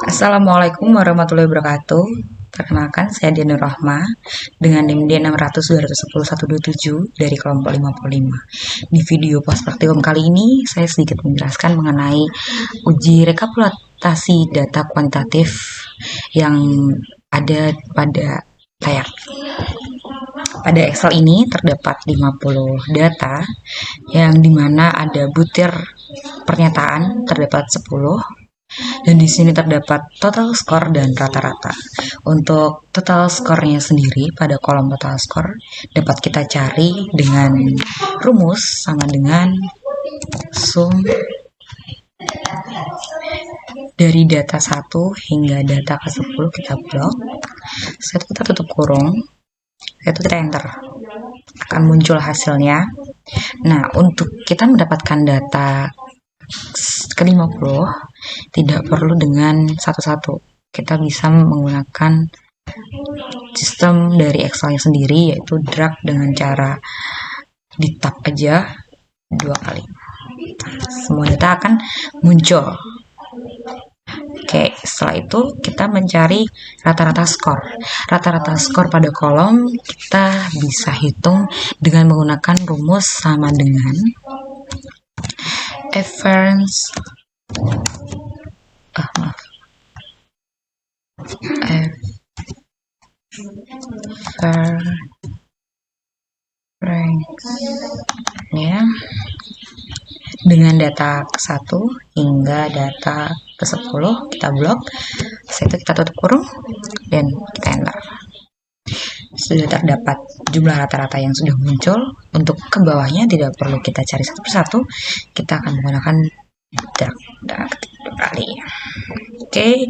Assalamualaikum warahmatullahi wabarakatuh. Perkenalkan, saya Dianur Rahma dengan NIM D600210127 dari kelompok 55. Di video post praktikum kali ini, saya sedikit menjelaskan mengenai uji rekapitulasi data kuantitatif yang ada pada layar. Pada Excel ini terdapat 50 data yang dimana ada butir pernyataan terdapat 10. Dan di sini terdapat total skor dan rata-rata. Untuk total skornya sendiri pada kolom total skor dapat kita cari dengan rumus sama dengan sum dari data 1 hingga data ke-10 kita blok. Setelah kita tutup kurung, itu kita enter. Akan muncul hasilnya. Nah, untuk kita mendapatkan data ke-50 tidak perlu dengan satu-satu. Kita bisa menggunakan sistem dari Excel-nya sendiri, yaitu drag dengan cara di tab aja 2 kali. Semua data akan muncul. Oke, setelah itu kita mencari rata-rata skor. Rata-rata skor pada kolom kita bisa hitung dengan menggunakan rumus sama dengan average ya, dengan data ke-1 hingga data ke-10 kita blok. Setelah itu kita tutup kurung dan kita enter. Sudah terdapat jumlah rata-rata yang sudah muncul. Untuk ke bawahnya tidak perlu kita cari satu persatu, kita akan menggunakan drag dan ketik 2 kali. Oke,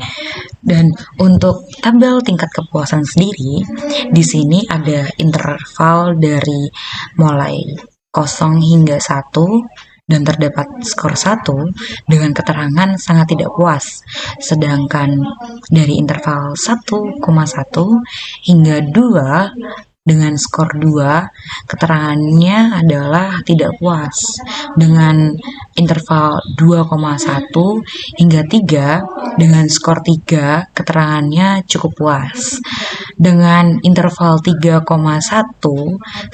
dan untuk tabel tingkat kepuasan sendiri, di sini ada interval dari mulai 0 hingga 1 dan terdapat skor 1 dengan keterangan sangat tidak puas. Sedangkan dari interval 1,1 hingga 2 dengan skor 2, keterangannya adalah tidak puas. Dengan interval 2,1 hingga 3 dengan skor 3, keterangannya cukup puas. Dengan interval 3,1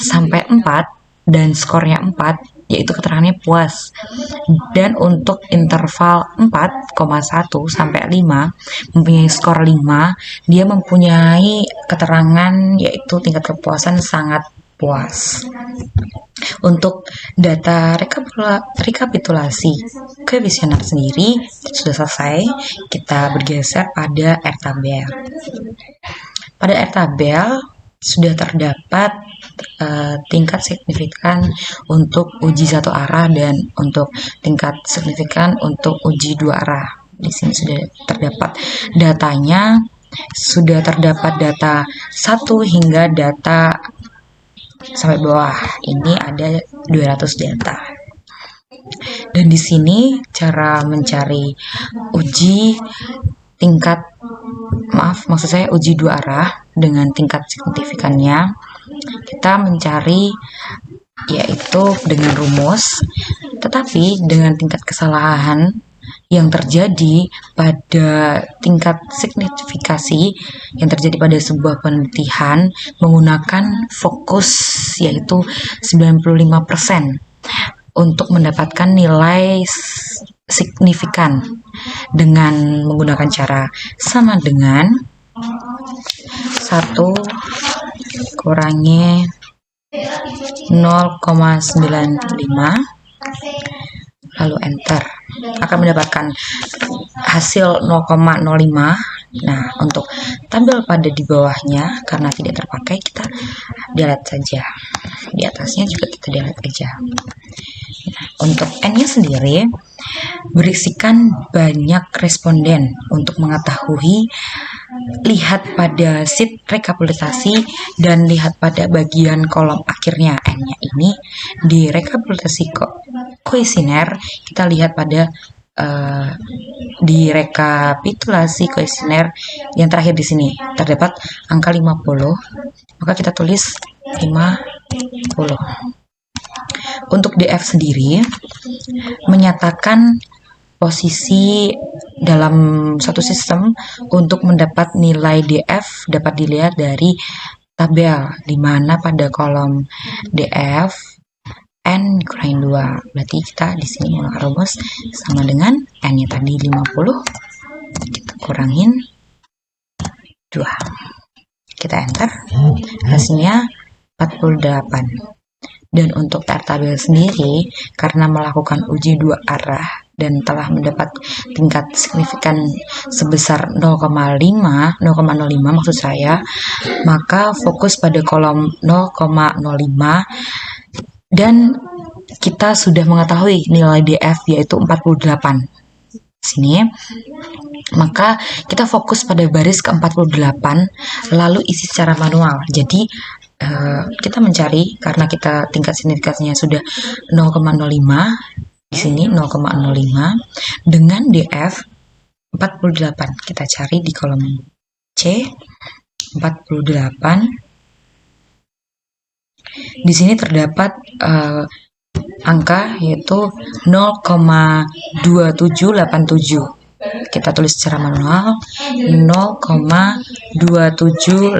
sampai 4 dan skornya 4, yaitu keterangannya puas. Dan untuk interval 4,1 sampai 5 mempunyai skor 5, dia mempunyai keterangan yaitu tingkat kepuasan sangat puas. Untuk data rekapitulasi kuesioner sendiri sudah selesai. Kita bergeser pada R-tabel. Pada R-tabel sudah terdapat tingkat signifikan untuk uji satu arah dan untuk tingkat signifikan untuk uji 2 arah. Di sini sudah terdapat datanya, sudah terdapat data 1 hingga data sampai bawah. Ini ada 200 data. Dan di sini cara mencari uji tingkat uji 2 arah dengan tingkat signifikannya, kita mencari yaitu dengan rumus, tetapi dengan tingkat kesalahan yang terjadi pada tingkat signifikasi yang terjadi pada sebuah penelitian menggunakan fokus yaitu 95% untuk mendapatkan nilai signifikan dengan menggunakan cara sama dengan 1 kurangi 0,95 lalu enter, akan mendapatkan hasil 0,05. Nah, untuk tabel pada di bawahnya karena tidak terpakai kita delete saja, di atasnya juga kita delete aja. Nah, untuk N-nya sendiri berisikan banyak responden. Untuk mengetahui, lihat pada sheet rekapitulasi dan lihat pada bagian kolom akhirnya. N-nya ini di rekapitulasi kuesioner, kita lihat pada di rekapitulasi kuesioner yang terakhir di sini terdapat angka 50, maka kita tulis 50. Untuk DF sendiri menyatakan posisi dalam satu sistem untuk mendapat nilai DF dapat dilihat dari tabel, di mana pada kolom DF N kurangin 2. Berarti kita di sini menggunakan rumus sama dengan N-nya tadi 50, kita kurangin 2. Kita enter, hasilnya 48. Dan untuk R tabel sendiri, karena melakukan uji dua arah dan telah mendapat tingkat signifikan sebesar 0,05 maksud saya, maka fokus pada kolom 0,05 dan kita sudah mengetahui nilai DF yaitu 48 sini, maka kita fokus pada baris ke-48 lalu isi secara manual. Jadi kita mencari, karena kita tingkat signifikansinya sudah 0,05 di sini 0,05 dengan DF 48, kita cari di kolom C 48. Di sini terdapat angka yaitu 0,2787. Kita tulis secara manual 0,2787.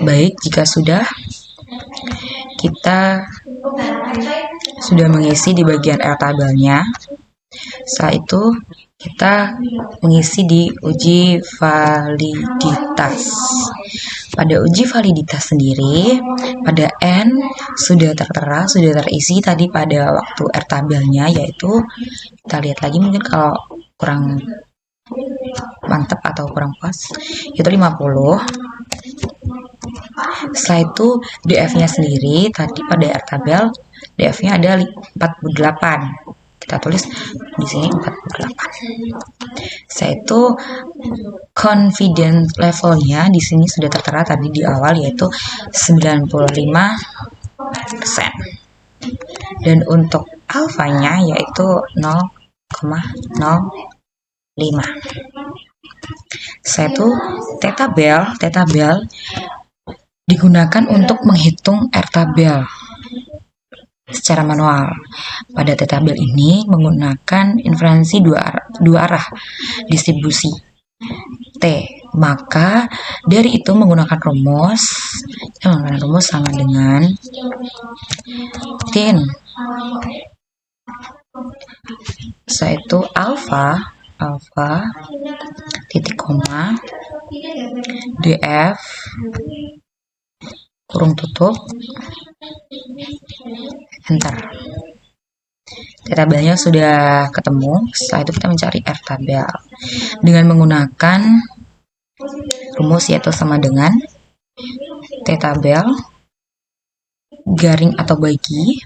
Baik, jika sudah, kita sudah mengisi di bagian R tabelnya. Setelah itu kita mengisi di uji validitas. Pada uji validitas sendiri, pada N sudah tertera, sudah terisi tadi pada waktu R tabelnya, yaitu kita lihat lagi mungkin kalau kurang mantap atau kurang pas, yaitu 50. Setelah itu DF-nya sendiri tadi pada R tabel DF-nya ada 48. Kita tulis di sini 48. Setelah itu confidence levelnya di sini sudah tertera tadi di awal yaitu 95%. Dan untuk alfanya yaitu 0,05. Setelah itu T-tabel digunakan untuk menghitung R tabel secara manual. Pada T-tabel ini menggunakan inferensi dua arah distribusi T. Maka dari itu menggunakan rumus sama dengan tin. Setelah itu alfa titik koma DF kurung tutup enter. Tabelnya sudah ketemu. Setelah itu kita mencari R tabel dengan menggunakan rumus yaitu sama dengan T tabel garing atau bagi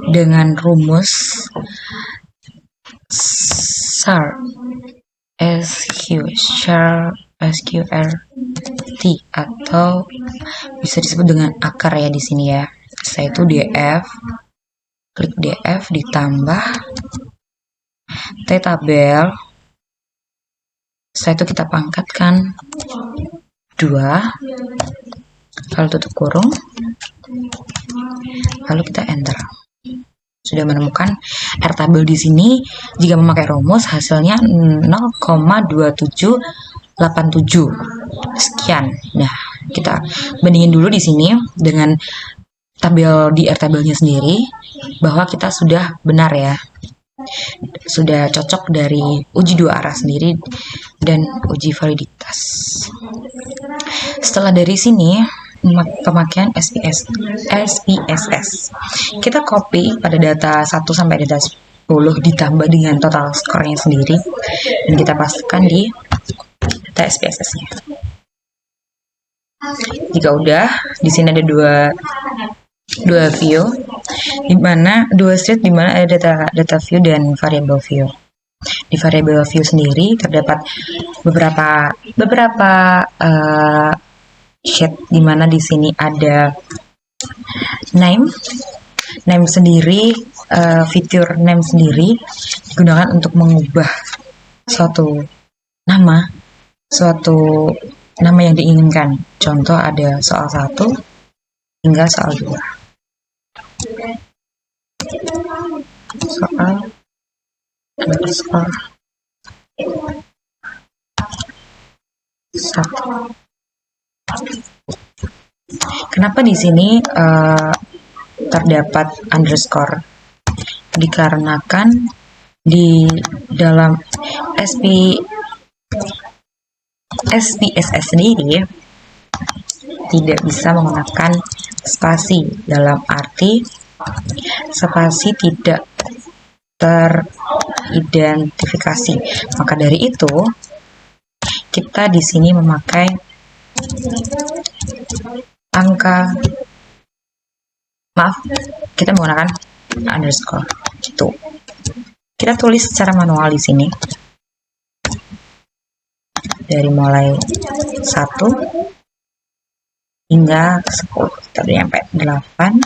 dengan rumus SQRT atau bisa disebut dengan akar ya di sini ya. Setelah itu DF, klik DF ditambah T tabel. Setelah itu kita pangkatkan 2, lalu tutup kurung, lalu kita enter. Sudah menemukan R tabel di sini. Jika memakai rumus hasilnya 0,2787. Sekian. Nah, kita bandingin dulu di sini dengan tabel di R tabelnya sendiri bahwa kita sudah benar ya. Sudah cocok dari uji dua arah sendiri dan uji validitas. Setelah dari sini pemakaian SPSS. Kita copy pada data 1 sampai data 10 ditambah dengan total skornya sendiri dan kita pastikan di data SPSS-nya. Jika udah, di sini ada dua view, di mana ada data view dan variable view. Di variable view sendiri terdapat beberapa sheet, di mana di sini ada name sendiri, fitur name sendiri digunakan untuk mengubah suatu nama yang diinginkan. Contoh ada soal 1 hingga soal 2. Soal underscore 1. Kenapa di sini terdapat underscore? Dikarenakan di dalam SPSS sendiri tidak bisa menggunakan spasi, dalam arti spasi tidak teridentifikasi. Maka dari itu kita di sini memakai kita menggunakan underscore gitu. Kita tulis secara manual di sini dari mulai 1 hingga 10, kita sampai 8,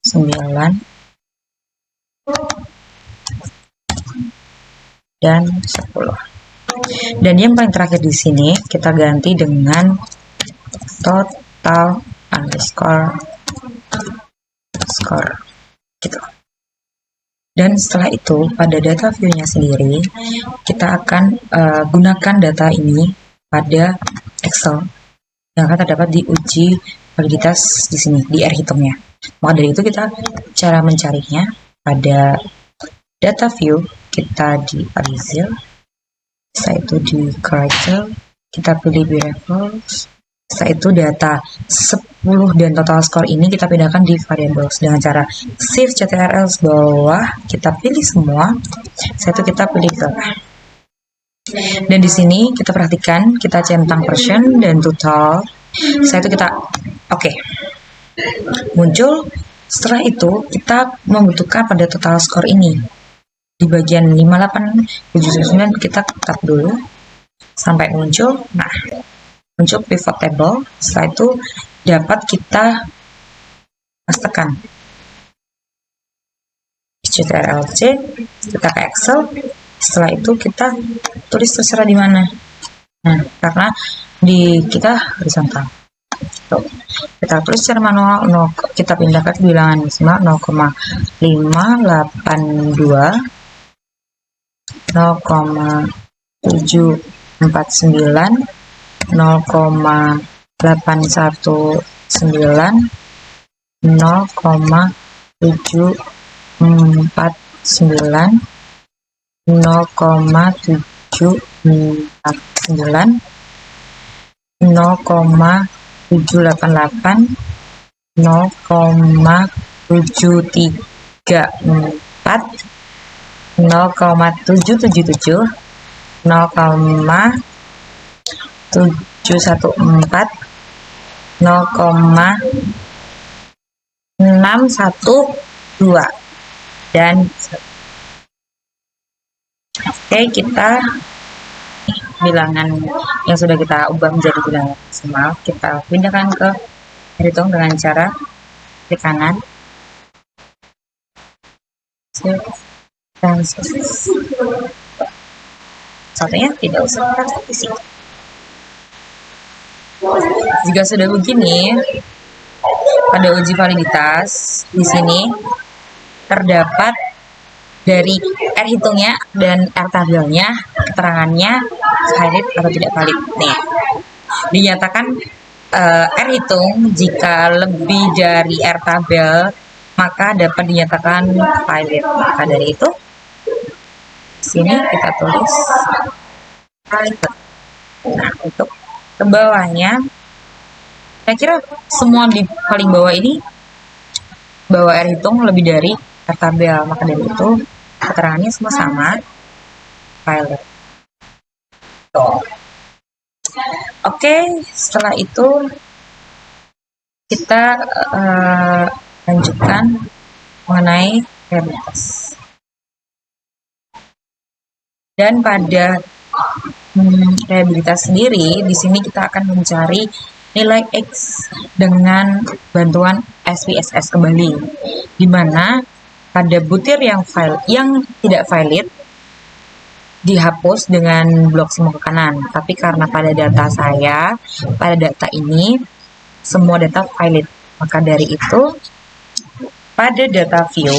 9, dan 10. Dan yang paling terakhir di sini kita ganti dengan total underscore score gitu. Dan setelah itu pada data view-nya sendiri kita akan gunakan data ini pada Excel yang akan terdapat di uji validitas di sini di R hitungnya. Maka dari itu kita cara mencarinya pada data view, kita di Arizil, setelah itu di character, kita pilih variables, setelah itu data 10 dan total score ini kita pindahkan di variables dengan cara shift ctrl bawah, kita pilih semua, setelah itu kita pilih ke. Dan di sini kita perhatikan, kita centang version dan total, setelah itu kita oke. Muncul. Setelah itu kita membutuhkan pada total score ini di bagian 5879, kita tap dulu sampai muncul. Nah, muncul pivot table. Setelah itu dapat kita pastekan Ctrl+C, kita ke Excel. Setelah itu kita tulis terserah di mana. Nah, karena di kita horizontal, kita tulis secara manual, kita pindahkan ke bilangan desimal 0,582, 0,749, 0,819, 0,749, 0,749, 0,788, 0,734, 0,777, 0,714, 0,612, dan oke, kita bilangan yang sudah kita ubah menjadi bilangan desimal, kita pindahkan ke hitung dengan cara klik kanan dan satunya tidak usah isi. Jika sudah begini, pada uji validitas di sini terdapat dari R hitungnya dan R tabelnya keterangannya valid atau tidak valid. Nih, dinyatakan R hitung jika lebih dari R tabel maka dapat dinyatakan valid. Maka dari itu sini kita tulis valid. Nah, untuk ke bawahnya, saya kira semua di paling bawah ini bahwa R hitung lebih dari R tabel, maka dari itu keterangannya semua sama, valid. Oke, setelah itu kita lanjutkan mengenai rehabilitas. Dan pada rehabilitas sendiri, di sini kita akan mencari nilai X dengan bantuan SPSS kembali, di mana pada butir yang tidak valid dihapus dengan blok semua ke kanan. Tapi karena pada data saya, pada data ini semua data valid, maka dari itu pada data view,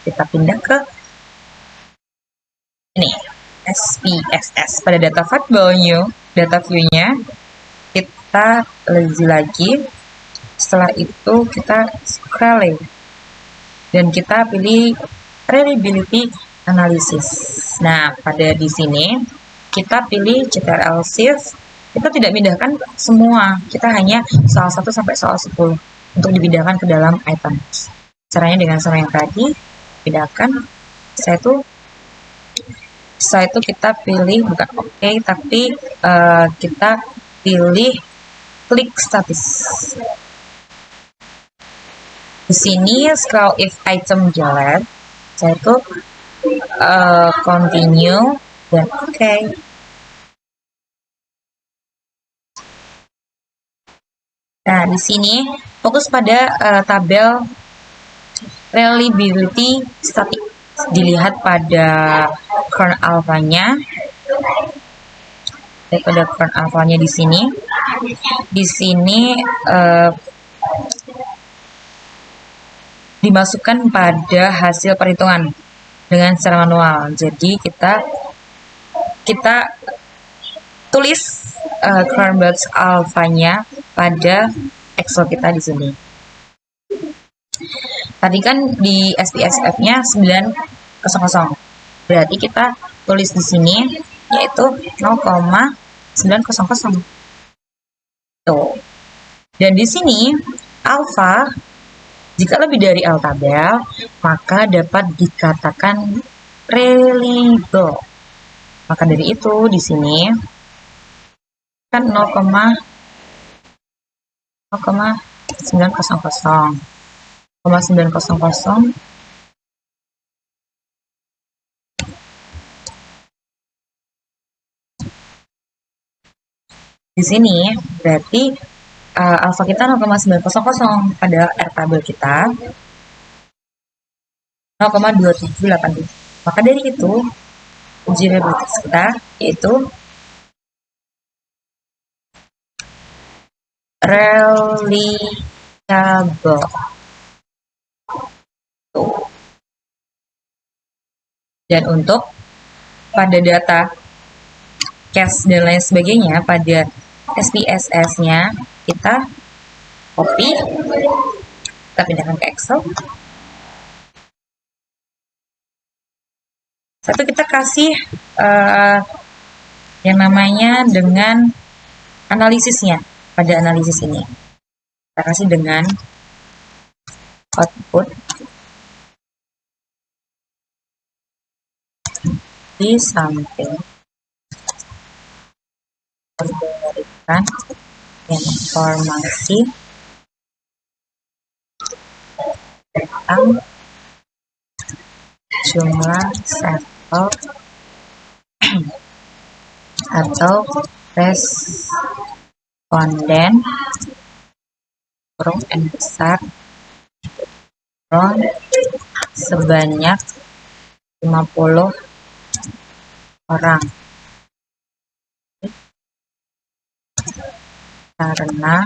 kita pindah ke ini, SPSS. Pada data fact value, data view-nya, kita lazy lagi. Setelah itu kita scrolling dan kita pilih reliability analysis. Nah, pada di sini kita pilih CTRL Shift. Kita tidak pindahkan semua, kita hanya soal 1 sampai soal 10 untuk dipindahkan ke dalam item. Caranya dengan sama yang tadi, pindahkan. Setelah itu kita pilih bukan OK, tapi kita pilih klik status. Di sini scroll if item jalan, saya itu continue dan OK. Nah, di sini fokus pada tabel reliability static. Dilihat pada kern alpha-nya. Pada kern alpha-nya di sini. Di sini dimasukkan pada hasil perhitungan dengan secara manual. Jadi kita tulis Cronbach's alpha-nya pada Excel kita di sini. Tadi kan di SPSF-nya 900. Berarti kita tulis di sini yaitu 0,900. Tuh. Dan di sini alpha jika lebih dari L tabel, maka dapat dikatakan reliable. Maka dari itu di sini kan 0,900. Di sini berarti alfa kita 0,900 pada R tabel kita 0,2787. Maka dari itu uji reliabilitas kita yaitu reliable. Dan untuk pada data cache dan lain sebagainya pada SPSS-nya kita copy, kita pindahkan ke Excel. Satu kita kasih yang namanya dengan analisisnya pada analisis ini. Kita kasih dengan output di samping memberikan informasi tentang jumlah sampel atau responden kurung N besar sebanyak 50 orang karena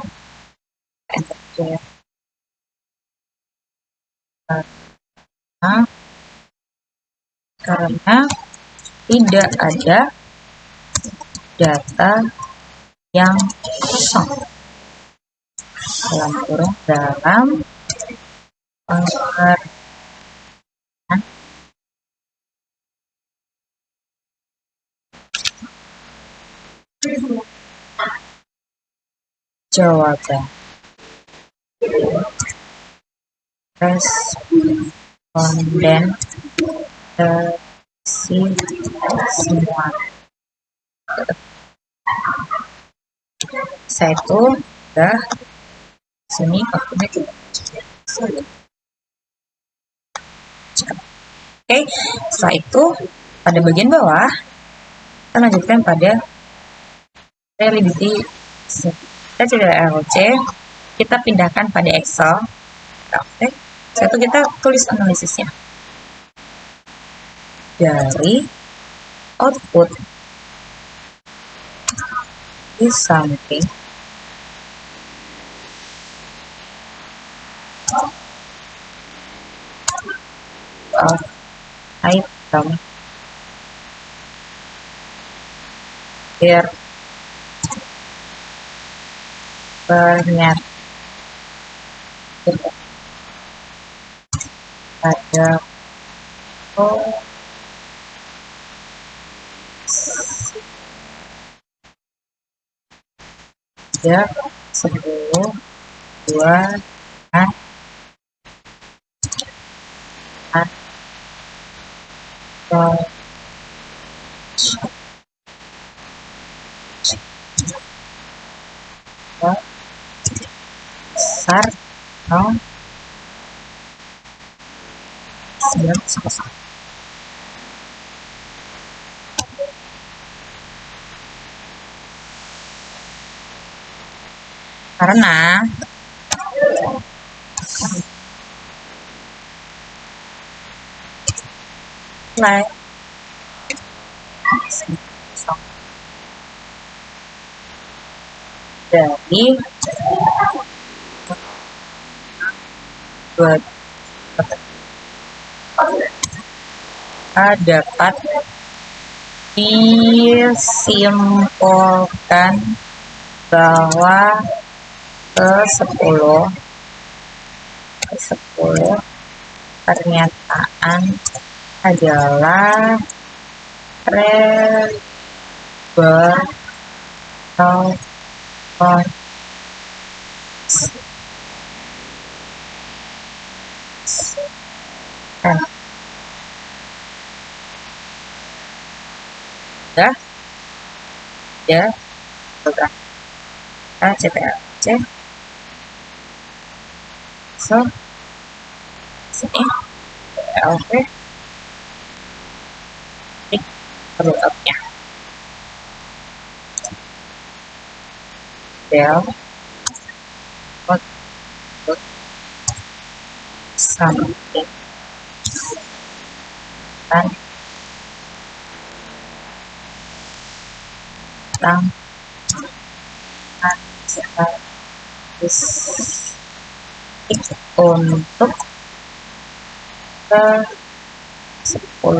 tidak ada data yang kosong dalam pengertian jawaban responden semua. Saya itu udah sini waktunya kita Oke, setelah itu pada bagian bawah kita lanjutkan pada reliability. Kita CTRL-C, kita pindahkan pada Excel. Oke, setelah itu kita tulis analisisnya dari output di samping of item where pernyataan pada ya 10 2 atau besar atau 9,1. Karena nilai dari dapat disimpulkan bahwa ke-10 pernyataan adalah reliable atau konsisten. Ya, beberapa CPLC. So, sini LV perlengkapnya del output something dan untuk ke-10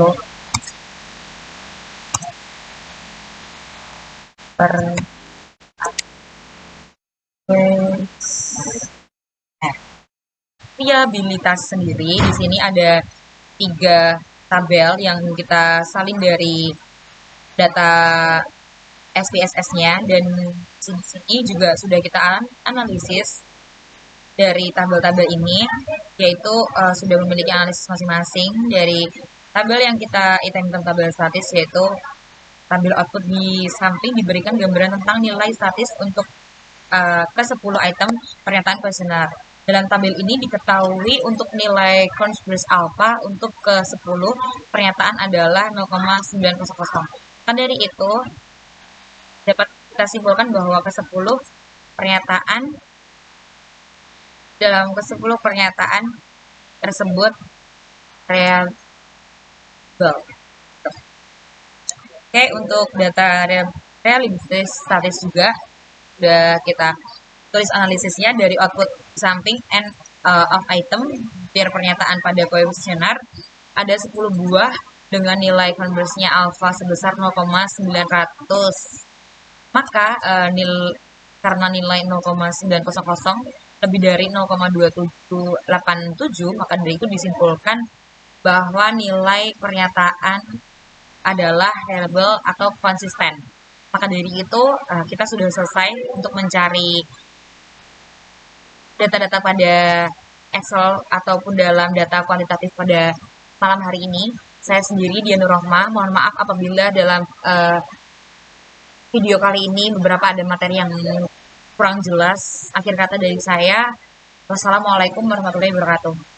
variabilitas sendiri. Di sini ada 3 tabel yang kita salin dari data SPSS-nya, dan di sini juga sudah kita analisis dari tabel-tabel ini, yaitu sudah memiliki analisis masing-masing. Dari tabel yang kita itemkan tabel statis, yaitu tabel output, di samping diberikan gambaran tentang nilai statis untuk ke-10 item pernyataan kuesioner. Dalam tabel ini diketahui untuk nilai converse alpha untuk ke-10 pernyataan adalah 0,900. Kan dari itu dapat kita simpulkan bahwa ke-10 pernyataan dalam ke-10 pernyataan tersebut reliable. Oke, untuk data reliabilitas statis juga sudah kita tulis analisisnya dari output samping and of item biar pernyataan pada kuesioner ada 10 buah dengan nilai converse-nya alpha sebesar 0,900. Maka karena nilai 0,900 lebih dari 0,2787, maka dari itu disimpulkan bahwa nilai pernyataan adalah reliable atau konsisten. Maka dari itu kita sudah selesai untuk mencari data-data pada Excel ataupun dalam data kuantitatif pada malam hari ini. Saya sendiri Dian Nurrohmah, mohon maaf apabila dalam video kali ini beberapa ada materi yang kurang jelas. Akhir kata dari saya, wassalamualaikum warahmatullahi wabarakatuh.